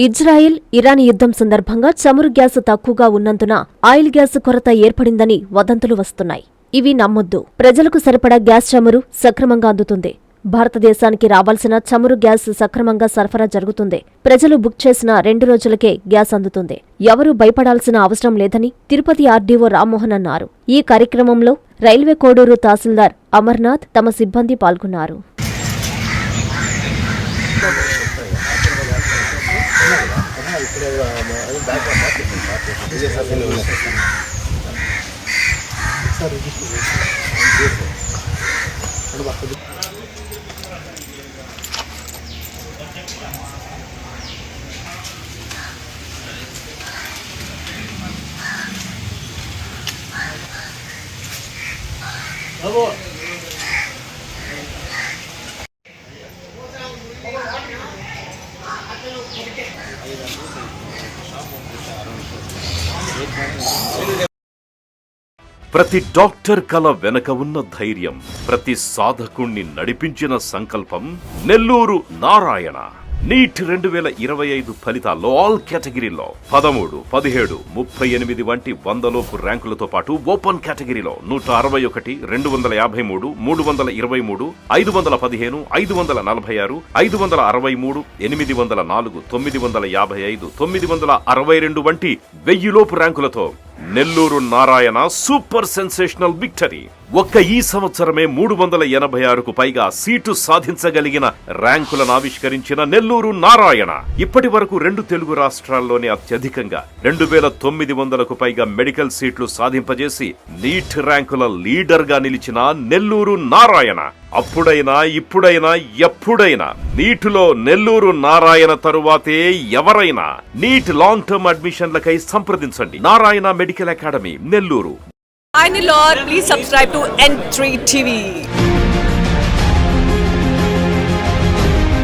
Israel, Iran యుద్ధం సందర్భంగా చమురు గ్యాస్ తక్కువగా ఉన్నందున ఆయిల్ గ్యాస్ కొరత ఏర్పడిందని వదంతులు వస్తున్నాయి. ఇవి నమ్మొద్దు. ప్రజలకు సరిపడా గ్యాస్ చమురు సక్రమంగా అందుతుంది. భారతదేశానికి రావాల్సిన చమురు గ్యాస్ సక్రమంగా సరఫరా జరుగుతుంది. ప్రజలు బుక్ చేసిన 2 రోజులకే గ్యాస్ అందుతుంది. ఎవరూ భయపడాల్సిన అవసరం లేదని తిరుపతి ఆర్డీఓ రామ్మోహన్ అన్నారు. ఈ కార్యక్రమంలో రైల్వే కోడూరు తహసీల్దార్ అమర్నాథ్, తమ సిబ్బంది పాల్గొన్నారు. ప్రతి డాక్టర్ కల వెనక ఉన్న ధైర్యం, ప్రతి సాధకుణ్ణి నడిపించిన సంకల్పం నెల్లూరు నారాయణ. నీట్ 2025 ఫలితాల్లో ఆల్ కేటగిరీలో 13, 17, 38 వంటి 100లోపు ర్యాంకులతో పాటు ఓపెన్ కేటగిరీలో 161, 253, 323, 515, 546, 563, 804, 955, 962 వంటి 1000లోపు ర్యాంకులతో Nellore Narayana super sensational victory. ఒక్క ఈ సంవత్సరమే 386కు పైగా సీటు సాధించగలిగిన ర్యాంకులను ఆవిష్కరించిన నెల్లూరు నారాయణ ఇప్పటి వరకు 2 తెలుగు రాష్ట్రాల్లోనే అత్యధికంగా 2900కు పైగా మెడికల్ సీట్లు సాధింపజేసి నీట్ ర్యాంకుల లీడర్ గా నిలిచిన నెల్లూరు నారాయణ అప్పుడైనా ఇప్పుడైనా ఎప్పుడైనా నీటిలో నెల్లూరు నారాయణ తరువాతే ఎవరైనా. నీట్ లాంగ్ టర్మ్ అడ్మిషన్లకై సంప్రదించండి. Narayana medical academy, Nellore. Hi Nilor, please subscribe to N3 TV.